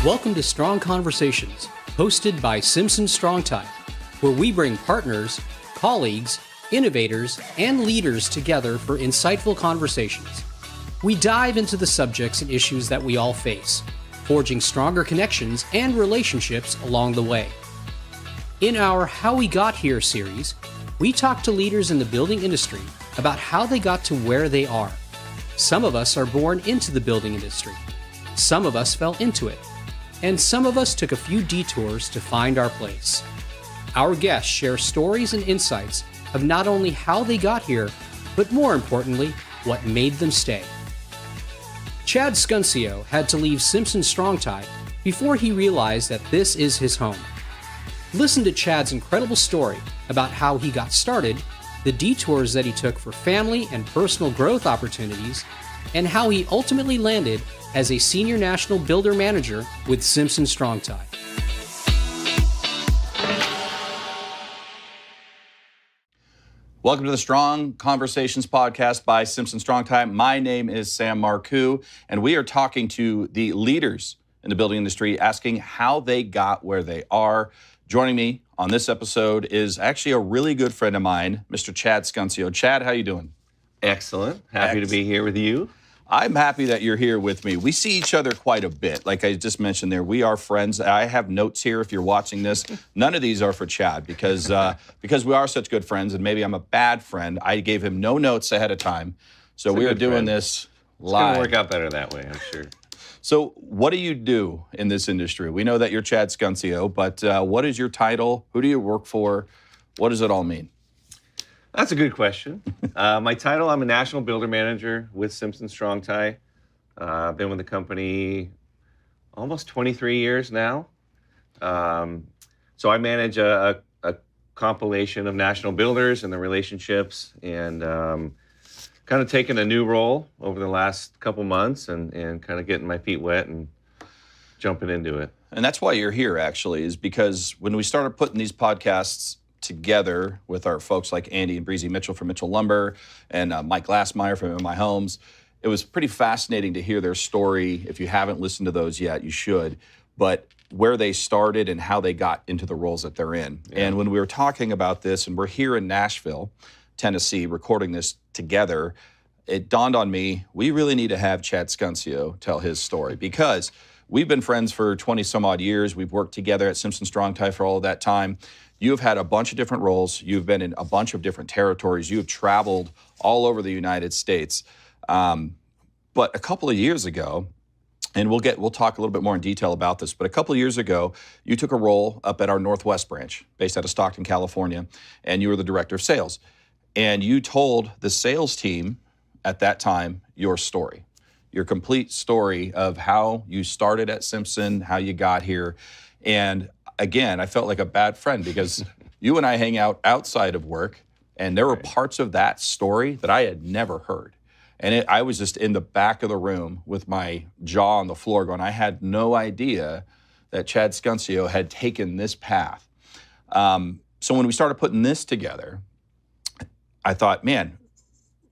Welcome to Strong Conversations, hosted by Simpson Strong-Tie, where we bring partners, colleagues, innovators, and leaders together for insightful conversations. We dive into the subjects and issues that we all face, forging stronger connections and relationships along the way. In our How We Got Here series, we talk to leaders in the building industry about how they got to where they are. Some of us are born into the building industry. Some of us fell into it. And some of us took a few detours to find our place. Our guests share stories and insights of not only how they got here, but more importantly, what made them stay. Chad Scuncio had to leave Simpson Strong-Tie before he realized that this is his home. Listen to Chad's incredible story about how he got started, the detours that he took for family and personal growth opportunities, and how he ultimately landed as a senior national builder manager with Simpson Strong-Tie. Welcome to the Strong Conversations podcast by Simpson Strong-Tie. My name is Sam Marcoux, and we are talking to the leaders in the building industry, asking how they got where they are. Joining me on this episode is actually a really good friend of mine, Mr. Chad Scuncio. Chad, how you doing? Excellent. Happy to be here with you. I'm happy that you're here with me. We see each other quite a bit. Like I just mentioned there, we are friends. I have notes here if you're watching this. None of these are for Chad because we are such good friends, and maybe I'm a bad friend. I gave him no notes ahead of time. So we are doing this live. It's going to work out better that way, I'm sure. So what do you do in this industry? We know that you're Chad Scuncio, but what is your title? Who do you work for? What does it all mean? That's a good question. My title, I'm a national builder manager with Simpson Strong-Tie. I've been with the company almost 23 years now. So I manage a compilation of national builders and the relationships, and kind of taken a new role over the last couple months and kind of getting my feet wet and jumping into it. And that's why you're here, actually, is because when we started putting these podcasts together with our folks like Andy and Breezy Mitchell from Mitchell Lumber and Mike Glassmeyer from My Homes, it was pretty fascinating to hear their story. If you haven't listened to those yet, you should. But where they started and how they got into the roles that they're in. Yeah. And when we were talking about this, and we're here in Nashville, Tennessee, recording this together, it dawned on me, we really need to have Chad Scuncio tell his story, because we've been friends for 20 some odd years. We've worked together at Simpson Strong-Tie for all of that time. You've had a bunch of different roles. You've been in a bunch of different territories. You've traveled all over the United States. But a couple of years ago, and we'll talk a little bit more in detail about this, but a couple of years ago, you took a role up at our Northwest branch, based out of Stockton, California, and you were the director of sales. And you told the sales team at that time your story, your complete story of how you started at Simpson, how you got here. And again, I felt like a bad friend because you and I hang out outside of work, and there were parts of that story that I had never heard. And I was just in the back of the room with my jaw on the floor going, I had no idea that Chad Scuncio had taken this path. So when we started putting this together, I thought, man,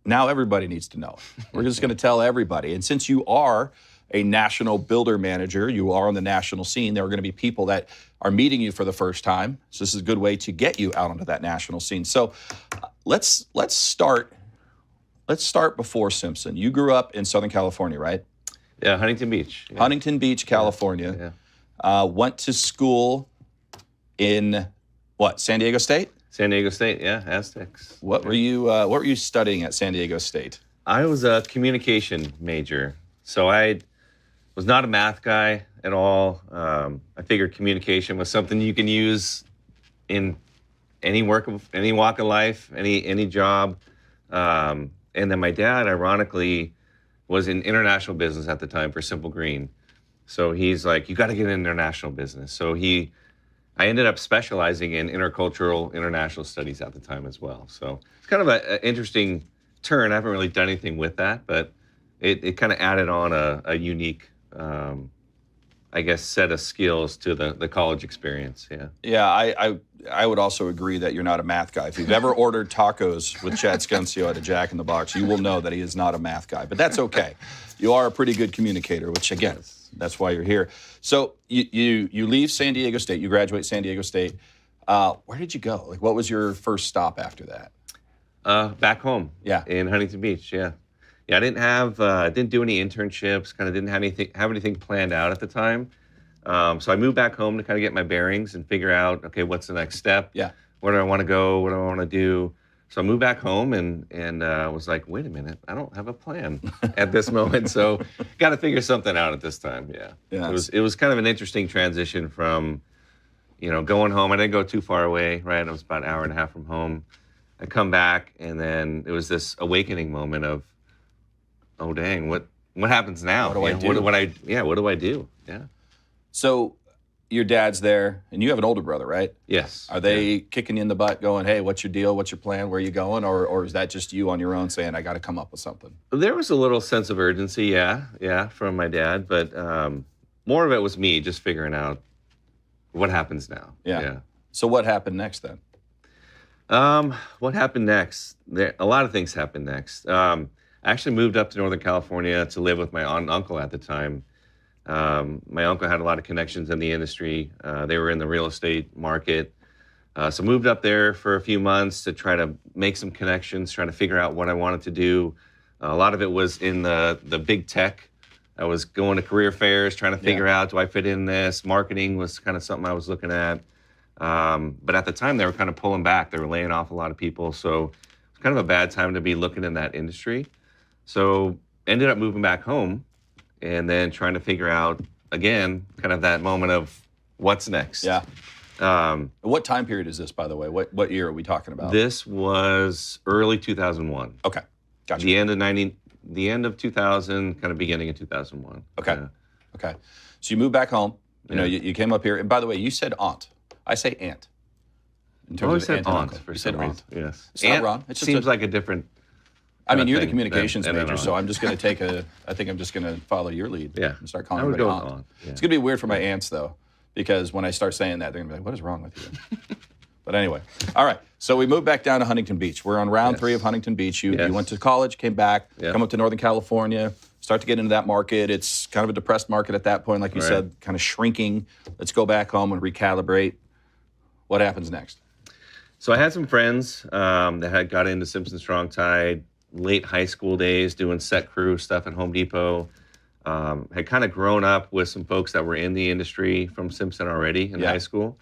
now everybody needs to know it. We're just going to tell everybody. And since you are a national builder manager, you are on the national scene, there are going to be people that are meeting you for the first time. So this is a good way to get you out onto that national scene. So let's start before Simpson. You grew up in Southern California, right? Yeah, Huntington Beach. Yeah. Huntington Beach, California. Yeah. Went to school in what, San Diego State? San Diego State, yeah, Aztecs. What were you studying at San Diego State? I was a communication major. So I was not a math guy at all. I figured communication was something you can use in any walk of life, any job. And then my dad, ironically, was in international business at the time for Simple Green. So he's like, you got to get in international business. So I ended up specializing in intercultural international studies at the time as well. So it's kind of an interesting turn. I haven't really done anything with that, but it kind of added on a unique, I guess, set of skills to the college experience. Yeah. Yeah, I would also agree that you're not a math guy. If you've ever ordered tacos with Chad Scuncio at a Jack in the Box, you will know that he is not a math guy. But that's okay. You are a pretty good communicator, which again, That's why you're here. So you leave San Diego State. You graduate San Diego State. Where did you go? Like, what was your first stop after that? Back home. Yeah. In Huntington Beach. Yeah. Yeah. I didn't do any internships. Kind of didn't have anything planned out at the time. So I moved back home to kind of get my bearings and figure out, okay, what's the next step? Yeah. Where do I want to go? What do I want to do? So I moved back home and was like, wait a minute, I don't have a plan at this moment. So got to figure something out at this time. Yeah. It was kind of an interesting transition from, going home. I didn't go too far away, right? I was about an hour and a half from home. I come back and then it was this awakening moment of, oh dang, what happens now? What do I do? What do I do? Yeah. So your dad's there, and you have an older brother, right? Yes. Are they kicking you in the butt going, hey, what's your deal? What's your plan? Where are you going? Or is that just you on your own saying, I got to come up with something? There was a little sense of urgency, yeah, from my dad. But more of it was me just figuring out what happens now. Yeah. So what happened next then? What happened next? A lot of things happened next. I actually moved up to Northern California to live with my aunt and uncle at the time. My uncle had a lot of connections in the industry. They were in the real estate market. So moved up there for a few months to try to make some connections, trying to figure out what I wanted to do. A lot of it was in the big tech. I was going to career fairs, trying to figure out, do I fit in this? Marketing was kind of something I was looking at. But at the time, they were kind of pulling back. They were laying off a lot of people. So it was kind of a bad time to be looking in that industry. So ended up moving back home. And then trying to figure out, again, kind of that moment of what's next. Yeah. What time period is this, by the way? What year are we talking about? This was early 2001. Okay. Gotcha. The end of 2000, kind of beginning of 2001. Okay. Okay. So you moved back home. You came up here. And by the way, you said aunt. I say aunt. In terms of said aunt and aunt uncle. for You some said reason. aunt. Yes. It's not wrong. It seems like a different... I mean, you're the thing communications than major, an so aunt. I'm just going to I think I'm just going to follow your lead. Yeah. And start calling I would everybody go with aunt. aunt, yeah. It's going to be weird for my aunts, though, because when I start saying that, they're going to be like, what is wrong with you? But anyway. All right. So we moved back down to Huntington Beach. We're on round 3 of Huntington Beach. You went to college, came back, come up to Northern California, start to get into that market. It's kind of a depressed market at that point, like you said, kind of shrinking. Let's go back home and recalibrate. What happens next? So I had some friends that had got into Simpson Strong-Tie late high school days, doing set crew stuff at Home Depot. Had kind of grown up with some folks that were in the industry from Simpson already in high school,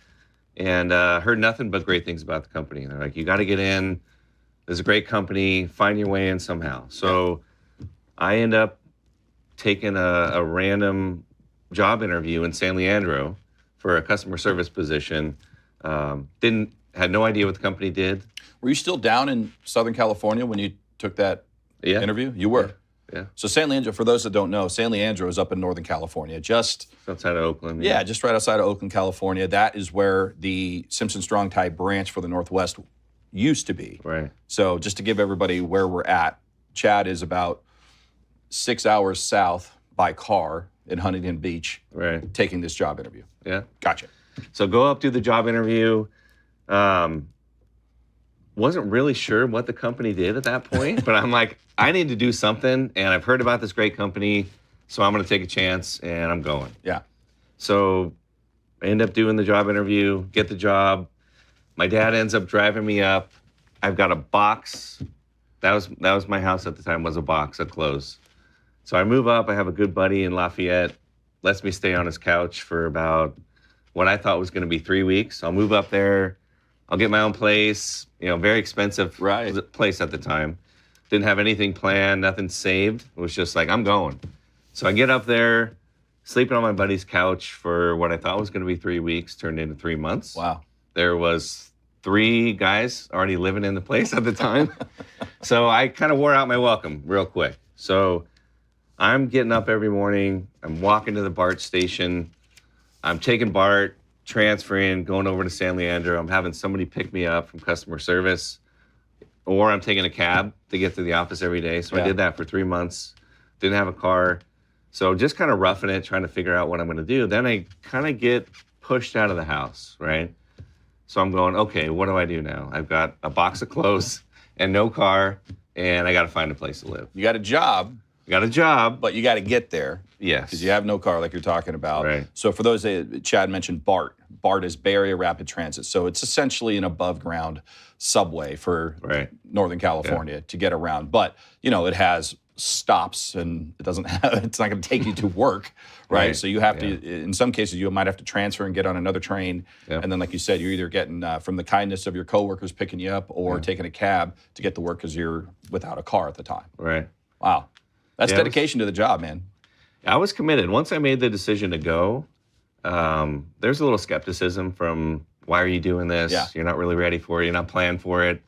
and heard nothing but great things about the company. And they're like, you got to get in. There's a great company. Find your way in somehow. So I end up taking a random job interview in San Leandro for a customer service position. Had no idea what the company did. Were you still down in Southern California when you took that interview? You were? Yeah. So San Leandro, for those that don't know, San Leandro is up in Northern California, just outside of Oakland. Yeah, just right outside of Oakland, California. That is where the Simpson Strong-Tie branch for the Northwest used to be. Right. So just to give everybody where we're at, Chad is about 6 hours south by car in Huntington Beach, taking this job interview. Yeah. Gotcha. So go up, do the job interview. Wasn't really sure what the company did at that point, but I'm like, I need to do something, and I've heard about this great company, so I'm going to take a chance, and I'm going. Yeah. So I end up doing the job interview, get the job. My dad ends up driving me up. I've got a box. That was my house at the time, was a box of clothes. So I move up. I have a good buddy in Lafayette, lets me stay on his couch for about what I thought was going to be 3 weeks. I'll move up there. I'll get my own place, very expensive place at the time. Didn't have anything planned, nothing saved. It was just like, I'm going. So I get up there, sleeping on my buddy's couch for what I thought was going to be 3 weeks, turned into 3 months. Wow. There was 3 guys already living in the place at the time. So I kind of wore out my welcome real quick. So I'm getting up every morning. I'm walking to the BART station. I'm taking BART, transferring, going over to San Leandro. I'm having somebody pick me up from customer service, or I'm taking a cab to get to the office every day. So I did that for 3 months. Didn't have a car. So just kind of roughing it, trying to figure out what I'm going to do. Then I kind of get pushed out of the house, right? So I'm going, okay, what do I do now? I've got a box of clothes and no car, and I got to find a place to live. You got a job, got a job. But you got to get there. Yes. Because you have no car like you're talking about. Right. So for those that Chad mentioned BART. BART is Bay Area Rapid Transit. So it's essentially an above ground subway for Northern California to get around. But, it has stops and it's not going to take you to work, right? So you have to, in some cases, you might have to transfer and get on another train. And then, like you said, you're either getting from the kindness of your coworkers picking you up or taking a cab to get to work because you're without a car at the time. Right. Wow. That's dedication to the job, man. I was committed. Once I made the decision to go, there's a little skepticism from, why are you doing this? Yeah. You're not really ready for it. You're not planning for it.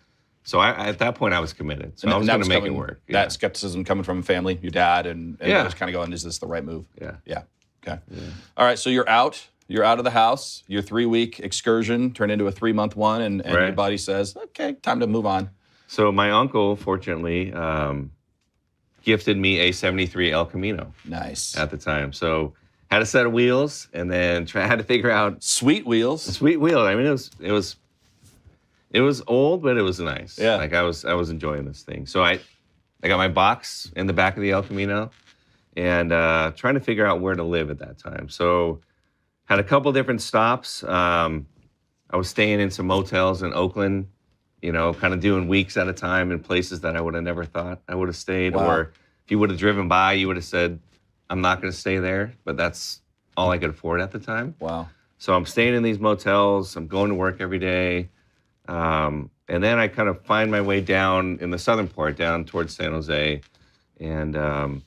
So at that point, I was committed. So I was going to make it work. That skepticism coming from family, your dad, and just kind of going, is this the right move? Yeah. Yeah. Okay. Yeah. All right. So you're out. You're out of the house. Your 3-week excursion turned into a 3-month one, and your buddy says, okay, time to move on. So my uncle, fortunately, gifted me a 73 El Camino. Nice. At the time. So had a set of wheels, and then had to figure out. Sweet wheels. Sweet wheel. I mean, it was old, but it was nice. Yeah. Like I was enjoying this thing. So I got my box in the back of the El Camino and trying to figure out where to live at that time. So had a couple different stops. I was staying in some motels in Oakland, kind of doing weeks at a time in places that I would have never thought I would have stayed. Wow. Or if you would have driven by, you would have said, I'm not going to stay there. But that's all I could afford at the time. Wow. So I'm staying in these motels. I'm going to work every day. And then I kind of find my way down in the southern part, down towards San Jose, and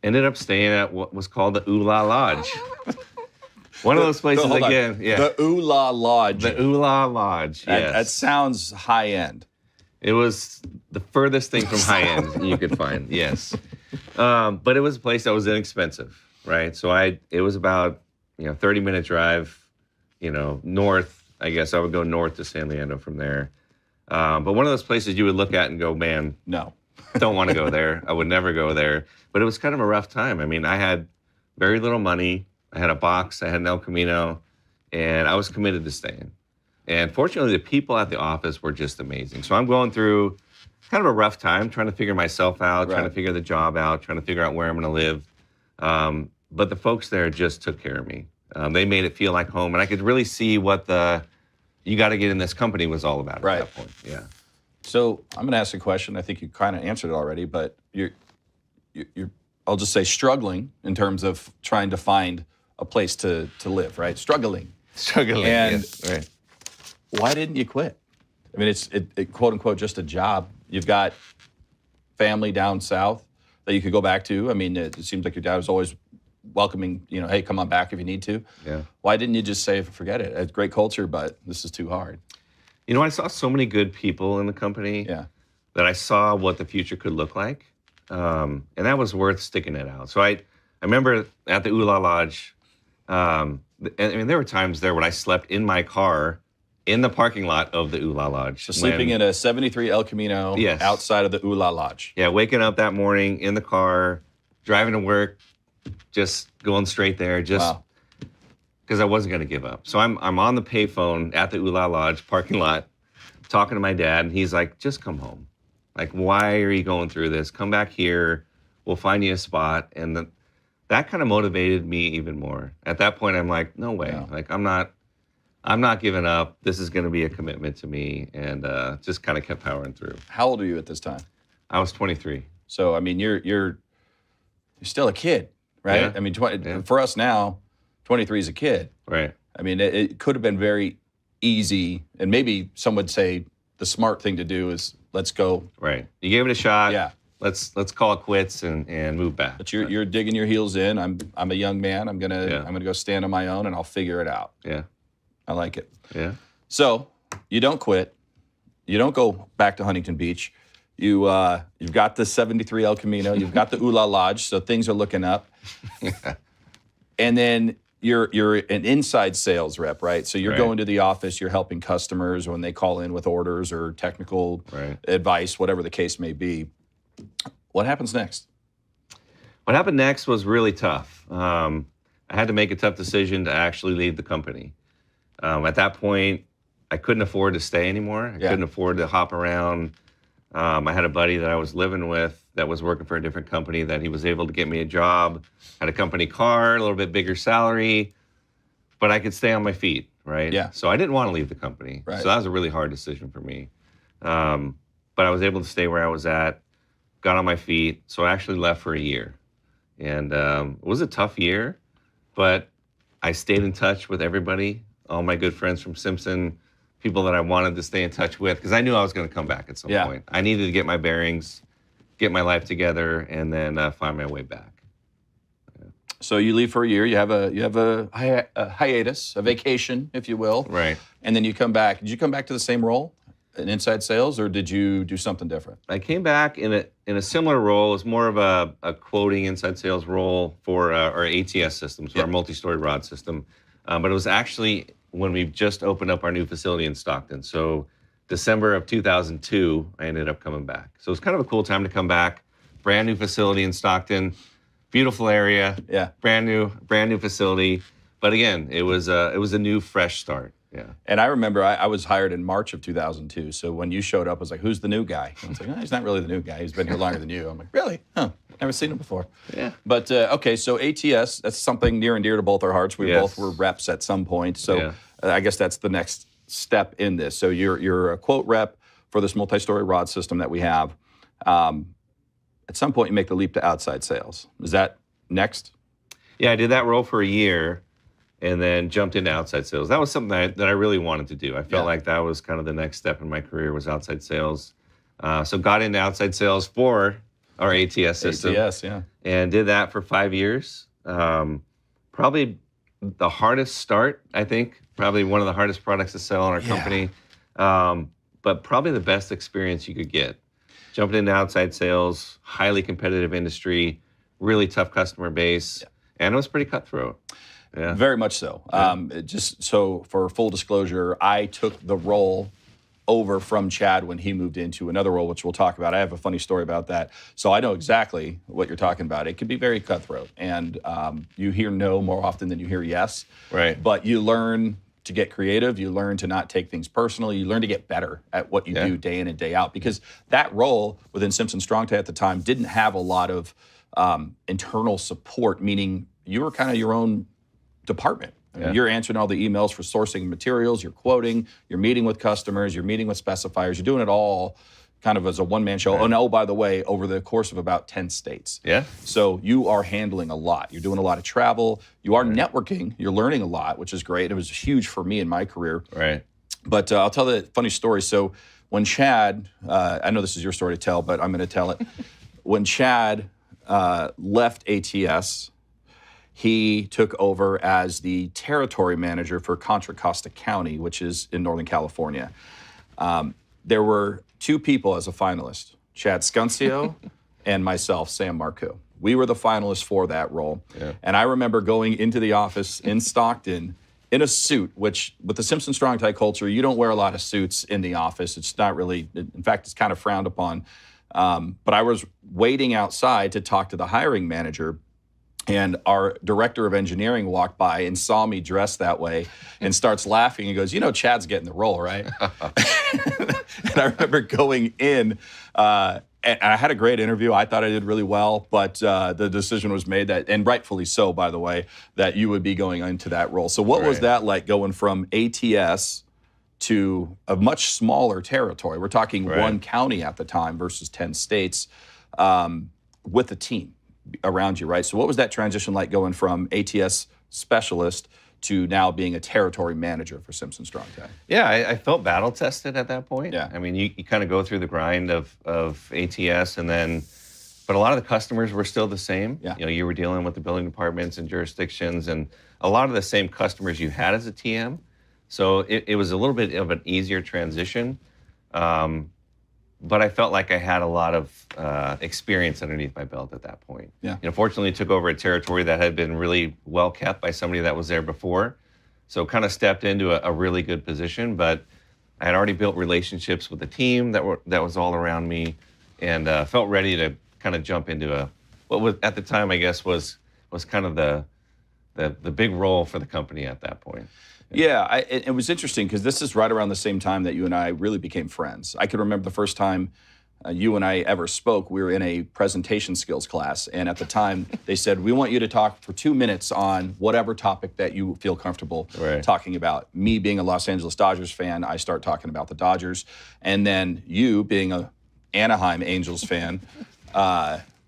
ended up staying at what was called the Ooh La Lodge. One of those places again. Yeah. The Ooh La Lodge. The Ooh La Lodge, yes. That sounds high end. It was the furthest thing from high end you could find, yes. But it was a place that was inexpensive, right? So it was about, 30-minute drive, north. I guess I would go north to San Leandro from there. But one of those places you would look at and go, man, no, don't want to go there. I would never go there. But it was kind of a rough time. I mean, I had very little money. I had a box. I had an El Camino. And I was committed to staying. And fortunately, the people at the office were just amazing. So I'm going through kind of a rough time, trying to figure myself out, trying to figure the job out, trying to figure out where I'm going to live. But the folks there just took care of me. They made it feel like home, and I could really see what you got to get in this company was all about at that point. Yeah. So I'm going to ask a question. I think you kind of answered it already, but you're I'll just say struggling in terms of trying to find a place to live, right? Struggling. And yes, right. Why didn't you quit? I mean, it's quote unquote just a job. You've got family down south that you could go back to. I mean, it seems like your dad was always welcoming, hey, come on back if you need to. Yeah. Why didn't you just say, forget it? It's great culture, but this is too hard. I saw so many good people in the company that I saw what the future could look like. And that was worth sticking it out. So I remember at the Ooh La Lodge, I mean, there were times there when I slept in my car in the parking lot of the Ooh La Lodge. So sleeping in a 73 El Camino outside of the Ooh La Lodge. Yeah, waking up that morning in the car, driving to work, just going straight there, just because I wasn't going to give up. So I'm on the payphone at the Ooh La Lodge parking lot, talking to my dad, and he's like, just come home. Like, why are you going through this? Come back here. We'll find you a spot. And that kind of motivated me even more. At that point, I'm like, no way. Yeah. Like, I'm not giving up. This is going to be a commitment to me, and just kind of kept powering through. How old are you at this time? I was 23. So, I mean, you're still a kid, right? Yeah. I mean, for us now, 23 is a kid. Right. I mean, it could have been very easy, and maybe some would say the smart thing to do is let's go. Right. You gave it a shot. Yeah. Let's call it quits and move back. But you're digging your heels in. I'm a young man. I'm gonna go stand on my own, and I'll figure it out. Yeah. I like it. Yeah. So you don't quit. You don't go back to Huntington Beach. You've got the 73 El Camino. You've got the Ooh La Lodge. So things are looking up. Yeah. And then you're an inside sales rep, right? So you're going to the office. You're helping customers when they call in with orders or technical advice, whatever the case may be. What happens next? What happened next was really tough. I had to make a tough decision to actually leave the company. At that point, I couldn't afford to stay anymore. I couldn't afford to hop around I had a buddy that I was living with that was working for a different company that he was able to get me a job, had a company car, a little bit bigger salary, but I could stay on my feet, right? Yeah. So I didn't want to leave the company. Right. So that was a really hard decision for me. But I was able to stay where I was at, got on my feet. So I actually left for a year. And it was a tough year, but I stayed in touch with everybody, all my good friends from Simpson, people that I wanted to stay in touch with, because I knew I was going to come back at some point. I needed to get my bearings, get my life together, and then find my way back. So you leave for a year. You have a hiatus, a vacation, if you will. Right. And then you come back. Did you come back to the same role in inside sales, or did you do something different? I came back in a similar role. It's more of a quoting inside sales role for our ATS system, so our multi-story rod system. But it was actually when we just opened up our new facility in Stockton. So December of 2002, I ended up coming back. So it was kind of a cool time to come back. Brand new facility in Stockton, beautiful area. Yeah. Brand new facility. But again, it was a new, fresh start. Yeah. And I remember I was hired in March of 2002. So when you showed up, I was like, who's the new guy? And I was like, no, he's not really the new guy. He's been here longer than you. I'm like, really? Huh. Never seen him before. Yeah. But, okay, so ATS, that's something near and dear to both our hearts. We Yes. both were reps at some point. So I guess that's the next step in this. So you're a quote rep for this multi-story rod system that we have. At some point, you make the leap to outside sales. Is that next? Yeah, I did that role for a year and then jumped into outside sales. That was something that I really wanted to do. I felt like that was kind of the next step in my career was outside sales. So got into outside sales for our ATS system. ATS, yeah. And did that for 5 years. Probably the hardest start, I think. Probably one of the hardest products to sell in our company. But probably the best experience you could get. Jumping into outside sales, highly competitive industry, really tough customer base, and it was pretty cutthroat. Yeah. Very much so. Just so for full disclosure, I took the role over from Chad when he moved into another role, which we'll talk about. I have a funny story about that. So I know exactly what you're talking about. It can be very cutthroat, and you hear no more often than you hear yes. Right. But you learn to get creative. You learn to not take things personally. You learn to get better at what you do day in and day out. Because that role within Simpson Strong-Tie at the time didn't have a lot of internal support, meaning you were kind of your own department. I mean, you're answering all the emails for sourcing materials, you're quoting, you're meeting with customers, you're meeting with specifiers, you're doing it all kind of as a one-man show. And oh, by the way, over the course of about 10 states. Yeah. So you are handling a lot. You're doing a lot of travel. You are networking. You're learning a lot, which is great. It was huge for me in my career. Right. But I'll tell the funny story. So when Chad, I know this is your story to tell, but I'm going to tell it. When Chad left ATS, he took over as the territory manager for Contra Costa County, which is in Northern California. There were two people as a finalist, Chad Scuncio and myself, Sam Marcoux. We were the finalists for that role. Yeah. And I remember going into the office in Stockton in a suit, which with the Simpson Strong-Tie culture, you don't wear a lot of suits in the office. It's not really, in fact, it's kind of frowned upon. But I was waiting outside to talk to the hiring manager, and our director of engineering walked by and saw me dressed that way and starts laughing and goes, you know, Chad's getting the role, right? And I remember going in, and I had a great interview. I thought I did really well, but the decision was made that, and rightfully so, by the way, that you would be going into that role. So what was that like going from ATS to a much smaller territory? We're talking one county at the time versus 10 states with a team around you, right? So what was that transition like going from ATS specialist to now being a territory manager for Simpson Strong-Tie? Yeah, I felt battle tested at that point. Yeah. I mean, you kind of go through the grind of ATS, and then, but a lot of the customers were still the same. Yeah. You know, you were dealing with the building departments and jurisdictions, and a lot of the same customers you had as a TM. So it was a little bit of an easier transition. But I felt like I had a lot of experience underneath my belt at that point. Yeah. You know, fortunately, took over a territory that had been really well kept by somebody that was there before. So kind of stepped into a really good position, but I had already built relationships with the team that was all around me, and felt ready to kind of jump into what was at the time, I guess, was kind of the big role for the company at that point. Yeah, it was interesting because this is right around the same time that you and I really became friends. I can remember the first time you and I ever spoke, we were in a presentation skills class. And at the time, they said, we want you to talk for 2 minutes on whatever topic that you feel comfortable talking about. Me being a Los Angeles Dodgers fan, I start talking about the Dodgers. And then you being a Anaheim Angels fan,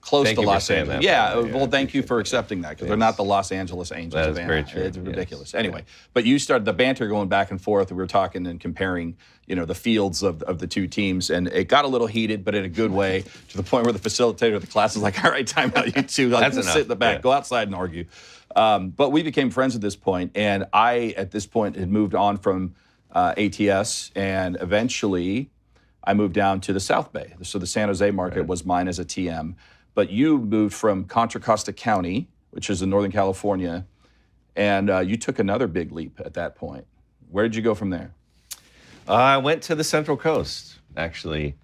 close to Los Angeles. Yeah, well, thank you for accepting that, because they're not the Los Angeles Angels. That is very true. It's ridiculous. Anyway, but you started the banter going back and forth. We were talking and comparing, the fields of the two teams, and it got a little heated, but in a good way, to the point where the facilitator of the class was like, all right, time out, you two. Like, just sit in the back, go outside and argue. But we became friends at this point, and I, at this point, had moved on from ATS, and eventually I moved down to the South Bay. So the San Jose market was mine as a TM. But you moved from Contra Costa County, which is in Northern California, and you took another big leap at that point. Where did you go from there? I went to the Central Coast, actually.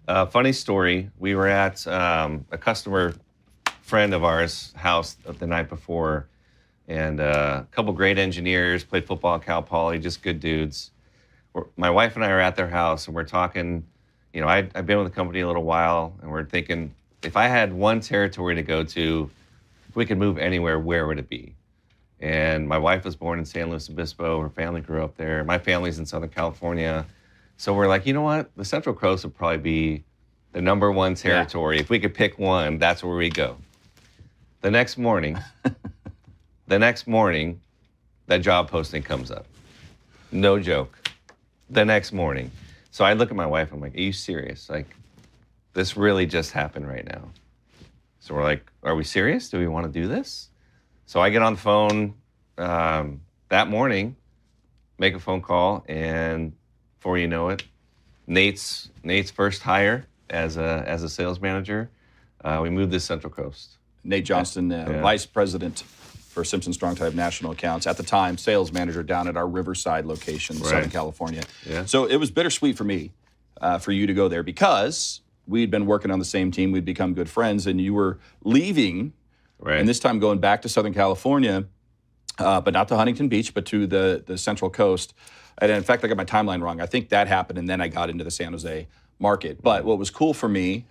Funny story, we were at a customer friend of ours' house the night before, and a couple great engineers, played football at Cal Poly, just good dudes. My wife and I are at their house, and we're talking, I've been with the company a little while, and we're thinking, if I had one territory to go to, if we could move anywhere, where would it be? And my wife was born in San Luis Obispo. Her family grew up there. My family's in Southern California. So we're like, you know what? The Central Coast would probably be the number one territory. If we could pick one, that's where we go. The next morning, that job posting comes up. No joke. The next morning. So I look at my wife, I'm like, are you serious? Like, this really just happened right now. So we're like, are we serious? Do we want to do this? So I get on the phone that morning, make a phone call, and before you know it, Nate's first hire as a sales manager, we moved to Central Coast. Nate Johnston, Vice President for Simpson Strong-Tie National Accounts, at the time, sales manager down at our Riverside location in Southern California. Yeah. So it was bittersweet for me, for you to go there, because we'd been working on the same team. We'd become good friends, and you were leaving, and this time going back to Southern California, but not to Huntington Beach, but to the Central Coast. And in fact, I got my timeline wrong. I think that happened, and then I got into the San Jose market. But what was cool for me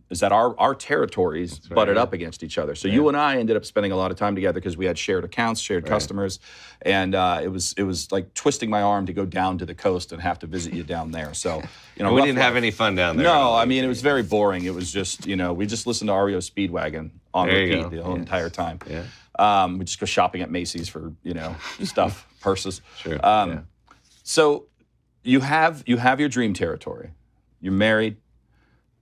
is that our territories butted up against each other. So you and I ended up spending a lot of time together because we had shared accounts, shared customers, and it was like twisting my arm to go down to the coast and have to visit you down there. So we didn't have any fun down there. No, I mean, it was very boring. It was just we just listened to REO Speedwagon on repeat the whole entire time. Yeah. We just go shopping at Macy's for stuff, purses. Sure. So you have your dream territory. You're married.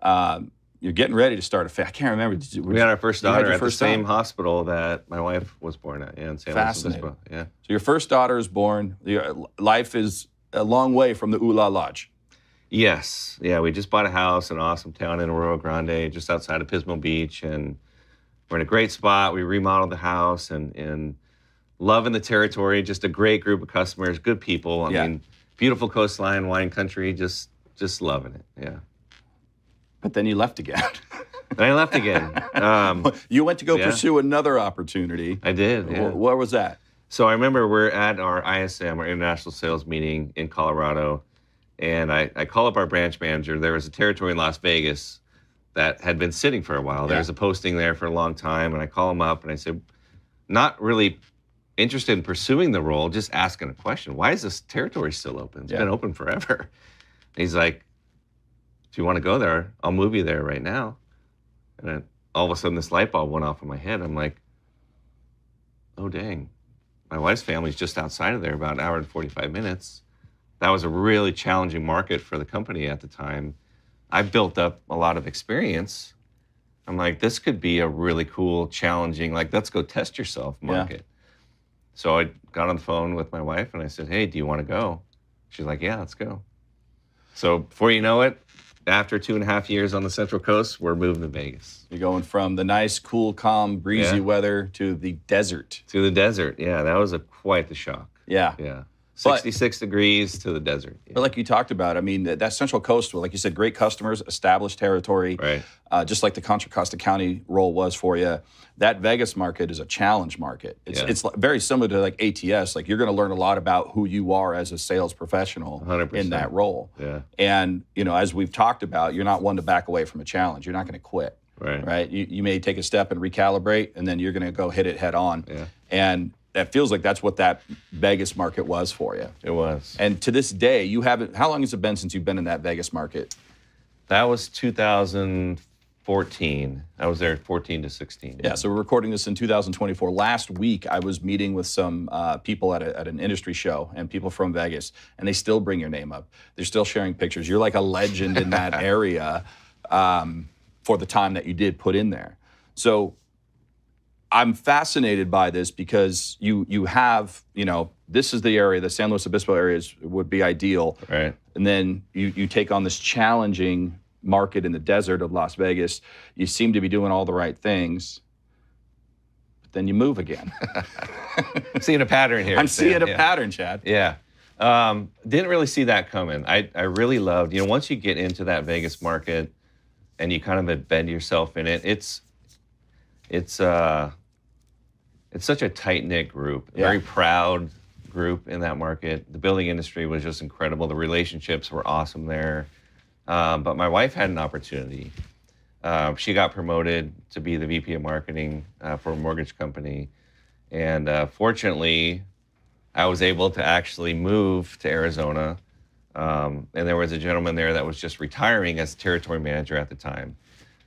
You're getting ready to start a family. I can't remember. We had our first daughter at the same hospital that my wife was born at. Yeah, in San Luis Obispo. Yeah. So your first daughter is born. Your life is a long way from the Ula Lodge. Yes. Yeah, we just bought a house in an awesome town in Arroyo Grande, just outside of Pismo Beach, and we're in a great spot. We remodeled the house and loving the territory. Just a great group of customers, good people. I mean, beautiful coastline, wine country. Just loving it, yeah. But then you left again. Then I left again. You went to go pursue another opportunity. I did, yeah. What was that? So I remember we're at our ISM, our International Sales Meeting in Colorado, and I call up our branch manager. There was a territory in Las Vegas that had been sitting for a while. There was a posting there for a long time, and I call him up, and I said, not really interested in pursuing the role, just asking a question. Why is this territory still open? It's been open forever. He's like, do you want to go there? I'll move you there right now. And then all of a sudden this light bulb went off in my head. I'm like, oh, dang. My wife's family's just outside of there, about an hour and 45 minutes. That was a really challenging market for the company at the time. I built up a lot of experience. I'm like, this could be a really cool, challenging, like, let's go test yourself market. Yeah. So I got on the phone with my wife and I said, hey, do you want to go? She's like, yeah, let's go. So before you know it, after 2.5 years on the Central Coast, we're moving to Vegas. You're going from the nice, cool, calm, breezy weather to the desert. To the desert, yeah. That was quite the shock. Yeah. Yeah. 66 degrees to the desert. But like you talked about, I mean, that Central Coast, like you said, great customers, established territory, Right. Just like the Contra Costa County role was for you. That Vegas market is a challenge market. It's very similar to like ATS. Like you're going to learn a lot about who you are as a sales professional 100%. in that role. Yeah. And, as we've talked about, you're not one to back away from a challenge. You're not going to quit. Right. You may take a step and recalibrate, and then you're going to go hit it head on. Yeah. And it feels like that's what that Vegas market was for you. It was. And to this day, you haven't. How long has it been since you've been in that Vegas market? That was 2014. I was there 14 to 16. Yeah, so we're recording this in 2024. Last week, I was meeting with some people at an industry show and people from Vegas, and they still bring your name up. They're still sharing pictures. You're like a legend in that area for the time that you did put in there. So I'm fascinated by this because you have, this is the area, the San Luis Obispo areas would be ideal. Right. And then you take on this challenging market in the desert of Las Vegas. You seem to be doing all the right things, but then you move again. I'm seeing a pattern here. I'm seeing a pattern, Chad. Yeah. Didn't really see that coming. I really loved, once you get into that Vegas market and you kind of embed yourself in it, it's such a tight-knit group, a very proud group in that market. The building industry was just incredible. The relationships were awesome there. But my wife had an opportunity. She got promoted to be the VP of marketing for a mortgage company. And fortunately, I was able to actually move to Arizona. And there was a gentleman there that was just retiring as territory manager at the time.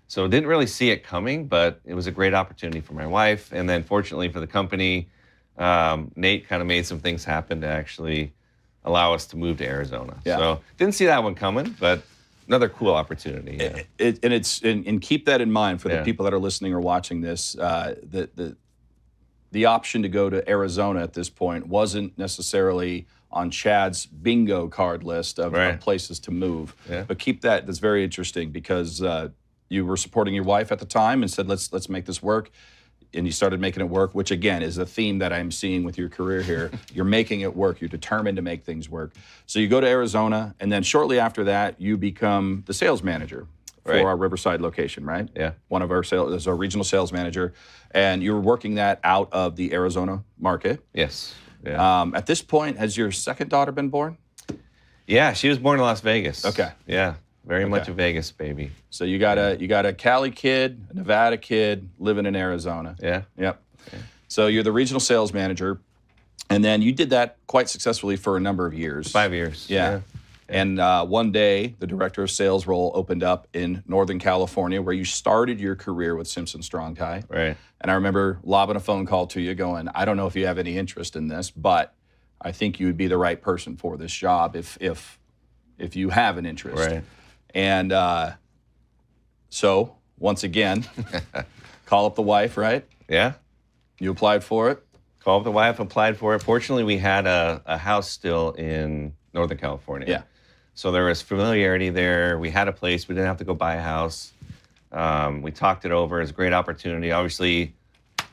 So didn't really see it coming, but it was a great opportunity for my wife. And then fortunately for the company, Nate kind of made some things happen to actually allow us to move to Arizona. Yeah. So didn't see that one coming, but another cool opportunity. Yeah. And keep that in mind for the people that are listening or watching this. The option to go to Arizona at this point wasn't necessarily on Chad's bingo card list of places to move. Yeah. But keep that. That's very interesting because you were supporting your wife at the time and said, let's make this work. And you started making it work, which again is a theme that I'm seeing with your career here. You're making it work. You're determined to make things work. So you go to Arizona, and then shortly after that, you become the sales manager for our Riverside location, right? Yeah. One of our sales, as our regional sales manager, and you were working that out of the Arizona market. Yes. Yeah. At this point, has your second daughter been born? Yeah, she was born in Las Vegas. Okay. Yeah, very much a Vegas baby. So you got a Cali kid, a Nevada kid living in Arizona. Yeah. Yep. Okay. So you're the regional sales manager, and then you did that quite successfully for a number of years. 5 years. Yeah. And one day, the director of sales role opened up in Northern California, where you started your career with Simpson Strong-Tie. Right. And I remember lobbing a phone call to you going, I don't know if you have any interest in this, but I think you would be the right person for this job if you have an interest. Right. And so, once again, call up the wife, right? Yeah. You applied for it? Called up the wife, applied for it. Fortunately, we had a house still in Northern California. Yeah. So there was familiarity there. We had a place. We didn't have to go buy a house. We talked it over. It was a great opportunity. Obviously,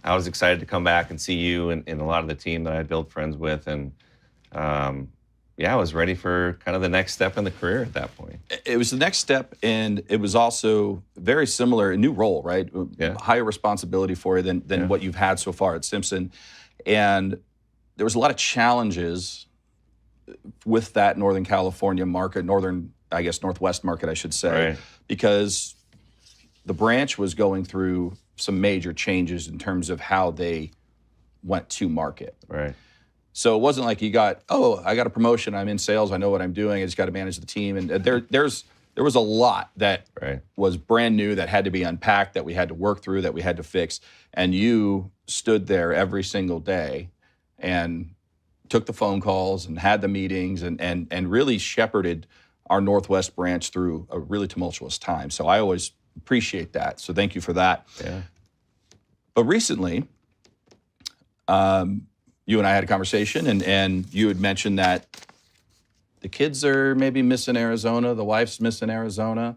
I was excited to come back and see you and a lot of the team that I built friends with. And I was ready for kind of the next step in the career at that point. It was the next step, and it was also very similar, a new role, right? Yeah. Higher responsibility for you than what you've had so far at Simpson. And there was a lot of challenges with that Northern California market, Northwest market, I should say, because the branch was going through some major changes in terms of how they went to market. Right. So it wasn't like you got, I got a promotion, I'm in sales, I know what I'm doing, I just got to manage the team. And there was a lot that was brand new that had to be unpacked, that we had to work through, that we had to fix. And you stood there every single day and took the phone calls and had the meetings and really shepherded our Northwest branch through a really tumultuous time. So I always appreciate that. So thank you for that. Yeah. But recently, you and I had a conversation, and you had mentioned that the kids are maybe missing Arizona, the wife's missing Arizona,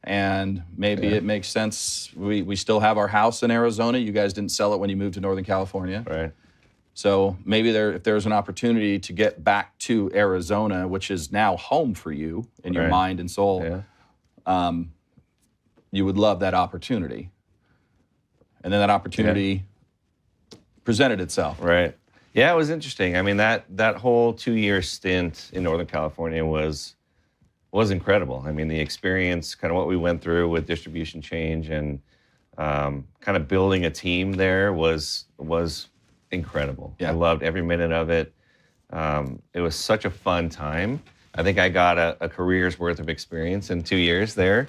and maybe it makes sense. We still have our house in Arizona. You guys didn't sell it when you moved to Northern California. Right. So maybe if there's an opportunity to get back to Arizona, which is now home for you in your mind and soul, you would love that opportunity. And then that opportunity presented itself. Right. Yeah, it was interesting. I mean, that whole 2-year stint in Northern California was incredible. I mean, the experience, kind of what we went through with distribution change and kind of building a team there was incredible. Yeah. I loved every minute of it. It was such a fun time. I think I got a career's worth of experience in 2 years there,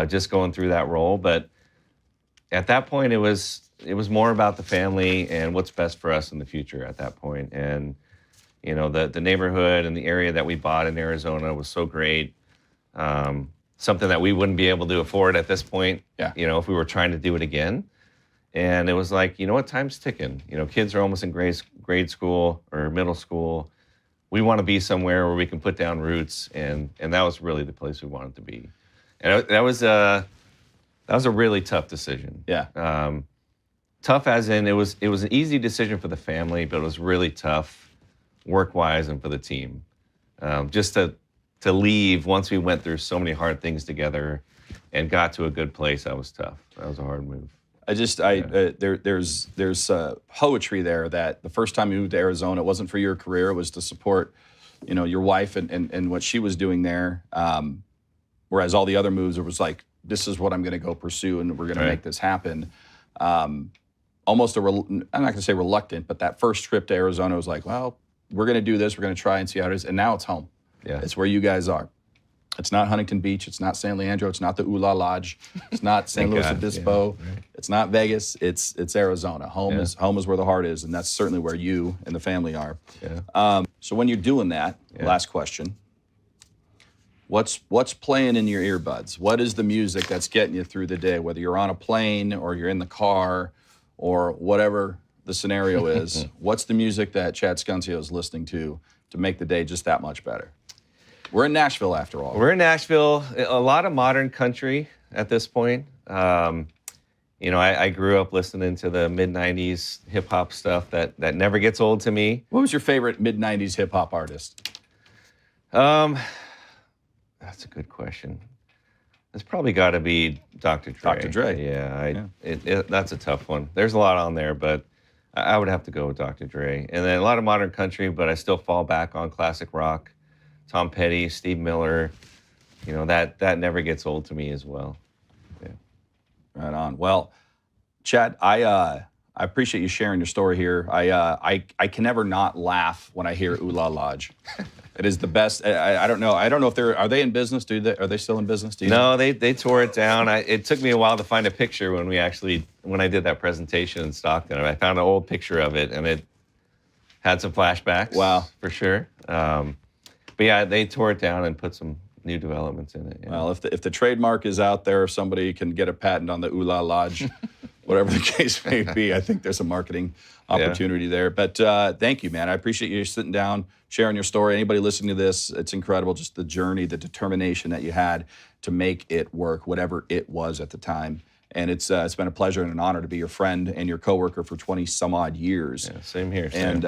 just going through that role. But at that point, it was more about the family and what's best for us in the future at that point. And, you know, the neighborhood and the area that we bought in Arizona was so great. Something that we wouldn't be able to afford at this point, you know, if we were trying to do it again. And it was like, you know what, time's ticking. You know, kids are almost in grade school or middle school. We want to be somewhere where we can put down roots, and that was really the place we wanted to be. And that was a really tough decision. Yeah. Tough as in it was an easy decision for the family, but it was really tough work-wise and for the team. Just to leave once we went through so many hard things together and got to a good place, that was tough. That was a hard move. There's poetry there that the first time you moved to Arizona, it wasn't for your career, it was to support, you know, your wife and what she was doing there. Whereas all the other moves, it was like, this is what I'm going to go pursue, and we're going to make this happen. Almost I'm not going to say reluctant, but that first trip to Arizona was like, well, we're going to do this, we're going to try and see how it is, and now it's home. Yeah. It's where you guys are. It's not Huntington Beach. It's not San Leandro. It's not the Ula Lodge. It's not San Luis Obispo. Yeah, right. It's not Vegas. It's Arizona. Home is where the heart is, and that's certainly where you and the family are. Yeah. So when you're doing that, last question, what's playing in your earbuds? What is the music that's getting you through the day, whether you're on a plane or you're in the car or whatever the scenario is? What's the music that Chad Scuncio is listening to make the day just that much better? We're in Nashville, after all. We're in Nashville. A lot of modern country at this point. You know, I grew up listening to the mid-'90s hip-hop stuff that never gets old to me. What was your favorite mid-'90s hip-hop artist? That's a good question. It's probably got to be Dr. Dre. Dr. Dre. Yeah, that's a tough one. There's a lot on there, but I would have to go with Dr. Dre. And then a lot of modern country, but I still fall back on classic rock. Tom Petty, Steve Miller, you know, that never gets old to me as well. Yeah. Right on. Well, Chad, I appreciate you sharing your story here. I can never not laugh when I hear Ula Lodge. It is the best. I don't know. If are they in business? Are they still in business? No, they tore it down. It took me a while to find a picture when I did that presentation in Stockton. I found an old picture of it, and it had some flashbacks. Wow, for sure. But yeah, they tore it down and put some new developments in it. Yeah. Well, if the trademark is out there, if somebody can get a patent on the Ula Lodge, whatever the case may be, I think there's a marketing opportunity there. But thank you, man. I appreciate you sitting down, sharing your story. Anybody listening to this, it's incredible, just the journey, the determination that you had to make it work, whatever it was at the time. And it's been a pleasure and an honor to be your friend and your coworker for 20 some odd years. Yeah, same here. And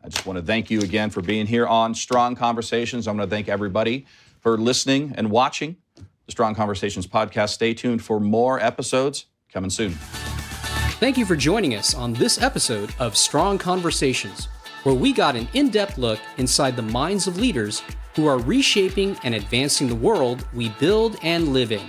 I just want to thank you again for being here on Strong Conversations. I'm going to thank everybody for listening and watching the Strong Conversations podcast. Stay tuned for more episodes coming soon. Thank you for joining us on this episode of Strong Conversations, where we got an in-depth look inside the minds of leaders who are reshaping and advancing the world we build and live in.